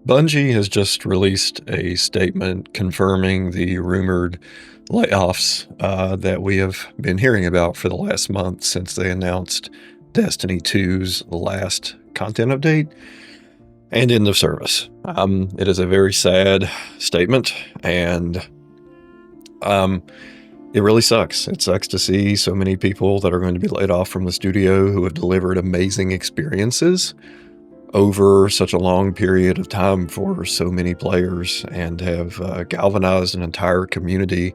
Bungie has just released a statement confirming the rumored layoffs that we have been hearing about for the last month since they announced Destiny 2's last content update and end of service. It is a very sad statement, and it really sucks. It sucks to see so many people that are going to be laid off from the studio who have delivered amazing experiences over such a long period of time for so many players and have galvanized an entire community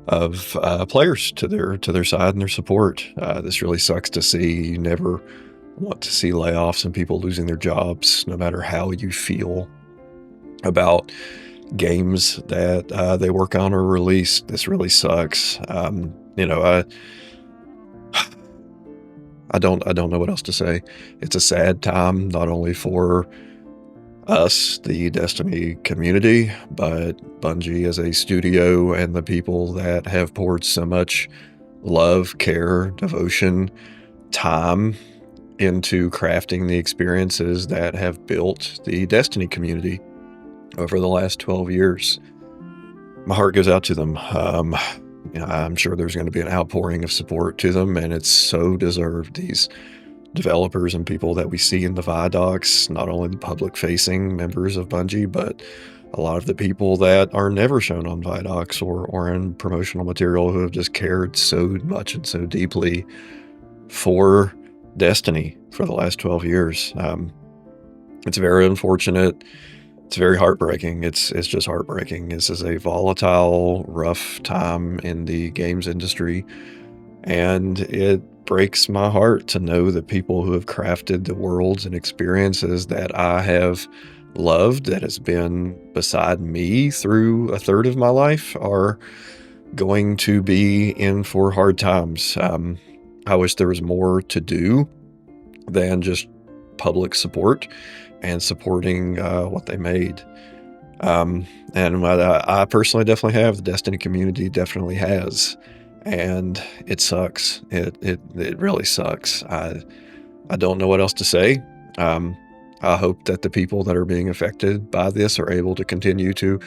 of players to their side and their support. This really sucks to see. You never want to see layoffs and people losing their jobs, no matter how you feel about games that they work on or release. This really sucks. I don't know what else to say. It's a sad time, not only for us, the Destiny community, but Bungie as a studio and the people that have poured so much love, care, devotion, time into crafting the experiences that have built the Destiny community over the last 12 years. My heart goes out to them. I'm sure there's going to be an outpouring of support to them, and it's so deserved. These developers and people that we see in the Vidocs, not only the public-facing members of Bungie, but a lot of the people that are never shown on Vidocs or in promotional material who have just cared so much and so deeply for Destiny for the last 12 years. It's very unfortunate. It's very heartbreaking. It's just heartbreaking. This is a volatile, rough time in the games industry, and it breaks my heart to know that people who have crafted the worlds and experiences that I have loved, that has been beside me through a third of my life, are going to be in for hard times. I wish there was more to do than just public support and supporting what they made. And I personally definitely have. The Destiny community definitely has. And it sucks. It really sucks. I don't know what else to say. I hope that the people that are being affected by this are able to continue to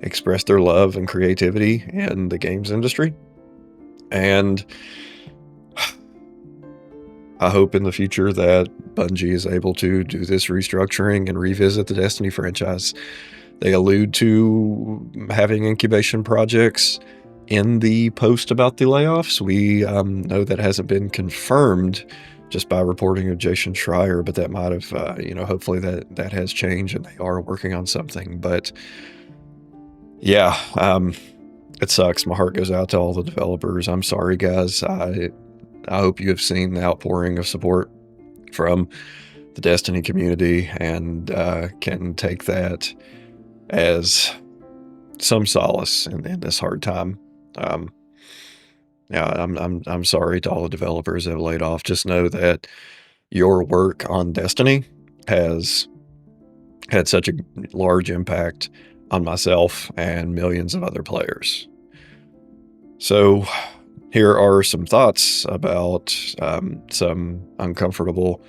express their love and creativity in the games industry. And I hope in the future that Bungie is able to do this restructuring and revisit the Destiny franchise. They allude to having incubation projects in the post about the layoffs. We know that hasn't been confirmed just by reporting of Jason Schreier, but that might have, hopefully that has changed and they are working on something. But yeah, it sucks. My heart goes out to all the developers. I'm sorry, guys. I hope you have seen the outpouring of support from the Destiny community and can take that as some solace in this hard time. I'm sorry to all the developers that have laid off. Just know that your work on Destiny has had such a large impact on myself and millions of other players. So here are some thoughts about some uncomfortable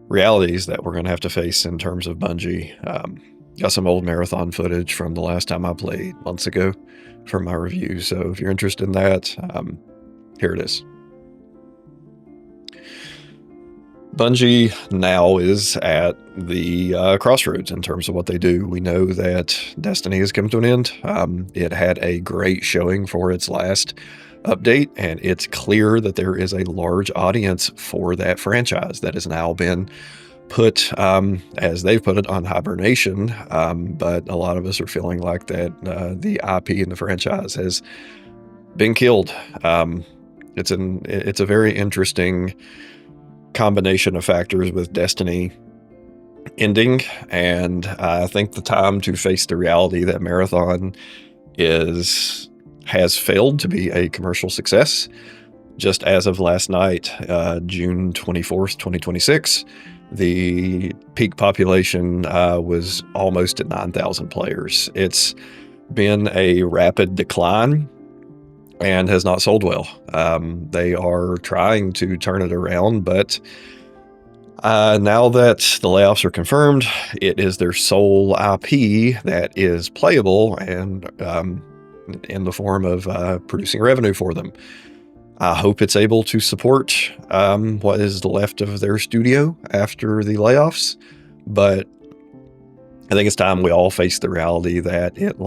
realities that we're going to have to face in terms of Bungie. Got some old marathon footage from the last time I played months ago for my review. So if you're interested in that, here it is. Bungie now is at the crossroads in terms of what they do. We know that Destiny has come to an end. It had a great showing for its last update, and it's clear that there is a large audience for that franchise that has now been put, as they've put it, on hibernation. But a lot of us are feeling like that the IP and the franchise has been killed. It's a very interesting combination of factors with Destiny ending, and I think the time to face the reality that Marathon has failed to be a commercial success. Just as of last night, June 24th, 2026, the peak population was almost at 9,000 players. It's been a rapid decline and has not sold well. They are trying to turn it around, but Now that the layoffs are confirmed, it is their sole IP that is playable and in the form of producing revenue for them. I hope it's able to support what is left of their studio after the layoffs, but I think it's time we all face the reality that it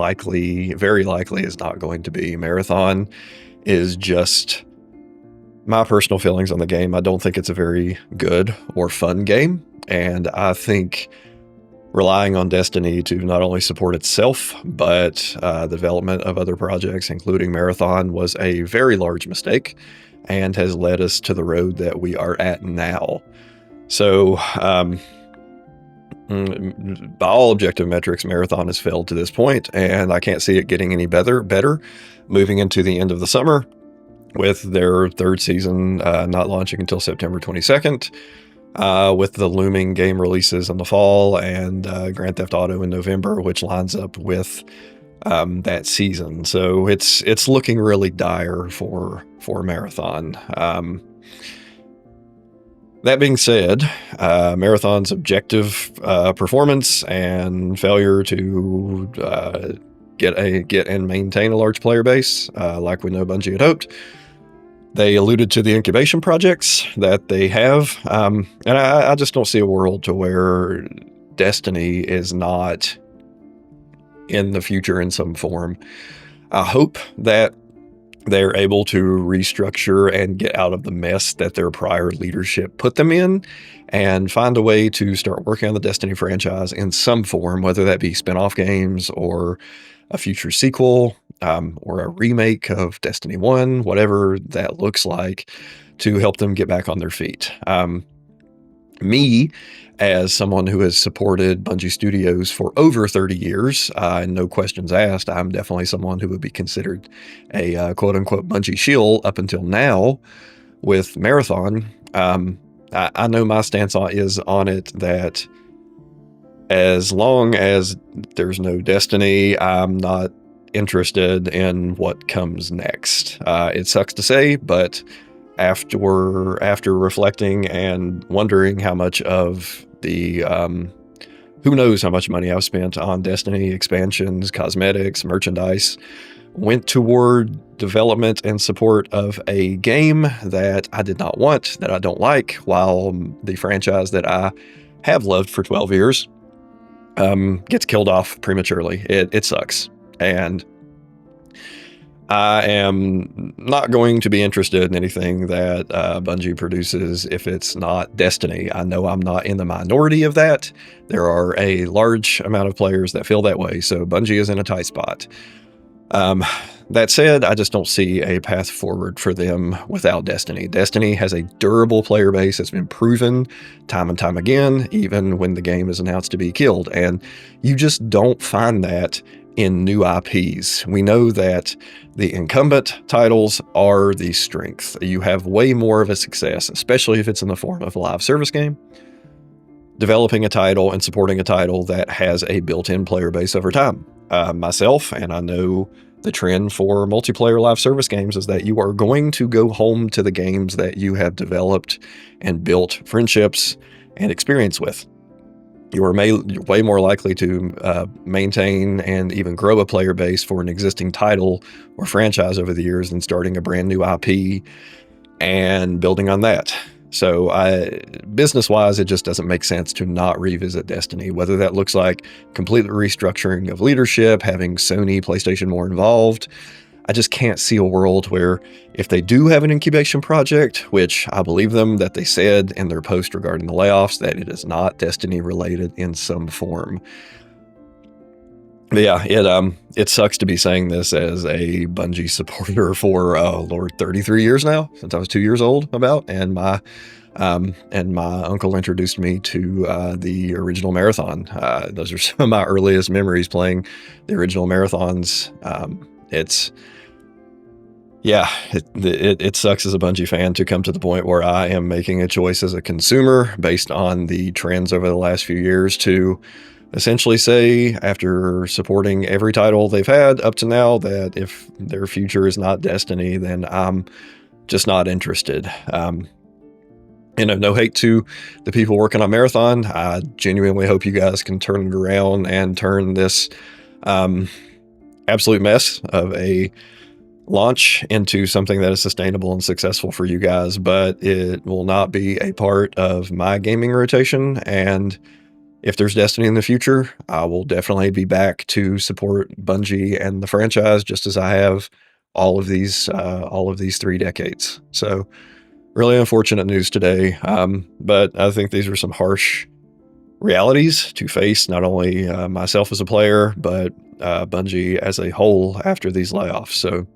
very likely is not going to be. Marathon is just my personal feelings on the game. I don't think it's a very good or fun game, and I think relying on Destiny to not only support itself, but the development of other projects, including Marathon, was a very large mistake and has led us to the road that we are at now. So, by all objective metrics, Marathon has failed to this point, and I can't see it getting any better moving into the end of the summer, with their third season not launching until September 22nd, with the looming game releases in the fall and Grand Theft Auto in November, which lines up with that season. So it's looking really dire for Marathon. That being said, Marathon's objective performance and failure to get and maintain a large player base, like we know Bungie had hoped. They alluded to the incubation projects that they have, and I just don't see a world to where Destiny is not in the future in some form. I hope that they're able to restructure and get out of the mess that their prior leadership put them in and find a way to start working on the Destiny franchise in some form, whether that be spin-off games or a future sequel, or a remake of Destiny 1, whatever that looks like, to help them get back on their feet. Me, as someone who has supported Bungie Studios for over 30 years, and no questions asked, I'm definitely someone who would be considered a quote-unquote Bungie shill up until now with Marathon. I know my stance on it that as long as there's no Destiny, I'm not interested in what comes next. It sucks to say, but after reflecting and wondering how much of the who knows how much money I've spent on Destiny expansions, cosmetics, merchandise, went toward development and support of a game that I did not want, that I don't like, while the franchise that I have loved for 12 years gets killed off prematurely. It sucks. And I am not going to be interested in anything that Bungie produces if it's not Destiny. I know I'm not in the minority of that. There are a large amount of players that feel that way, so Bungie is in a tight spot. That said, I just don't see a path forward for them without Destiny. Destiny has a durable player base that's been proven time and time again, even when the game is announced to be killed. And you just don't find that in new IPs. We know that the incumbent titles are the strength. You have way more of a success, especially if it's in the form of a live service game, developing a title and supporting a title that has a built-in player base over time. Myself, and I know the trend for multiplayer live service games is that you are going to go home to the games that you have developed and built friendships and experience with. You are way more likely to maintain and even grow a player base for an existing title or franchise over the years than starting a brand new IP and building on that. So business-wise, it just doesn't make sense to not revisit Destiny, whether that looks like complete restructuring of leadership, having Sony, PlayStation more involved. I just can't see a world where if they do have an incubation project, which I believe them that they said in their post regarding the layoffs, that it is not Destiny related in some form. But yeah, it sucks to be saying this as a Bungie supporter for 33 years now, since I was 2 years old and my uncle introduced me to the original Marathon. Those are some of my earliest memories playing the original Marathons. It sucks as a Bungie fan to come to the point where I am making a choice as a consumer based on the trends over the last few years to essentially say, after supporting every title they've had up to now, that if their future is not Destiny, then I'm just not interested. And no hate to the people working on Marathon. I genuinely hope you guys can turn it around and turn this absolute mess of a launch into something that is sustainable and successful for you guys, but it will not be a part of my gaming rotation. And if there's Destiny in the future, I will definitely be back to support Bungie and the franchise, just as I have all of these 3 decades. So really unfortunate news today. But I think these are some harsh realities to face, not only myself as a player, but Bungie as a whole after these layoffs. So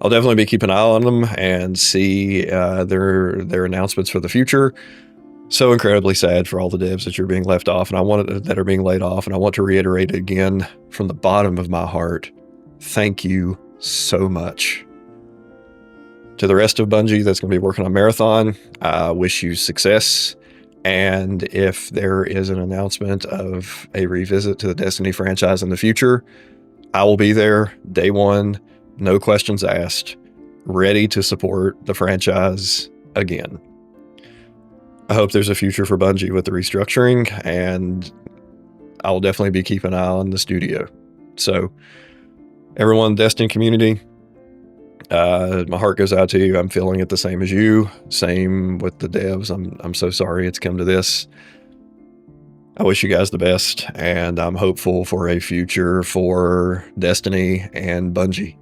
I'll definitely be keeping an eye on them and see their announcements for the future. So incredibly sad for all the devs that you're being left off, and that are being laid off. And I want to reiterate again from the bottom of my heart, thank you so much. To the rest of Bungie that's going to be working on Marathon, I wish you success. And if there is an announcement of a revisit to the Destiny franchise in the future, I will be there day one, no questions asked, ready to support the franchise again. I hope there's a future for Bungie with the restructuring, and I'll definitely be keeping an eye on the studio. So everyone, Destiny community, my heart goes out to you. I'm feeling it the same as you. Same with the devs. I'm so sorry it's come to this. I wish you guys the best, and I'm hopeful for a future for Destiny and Bungie.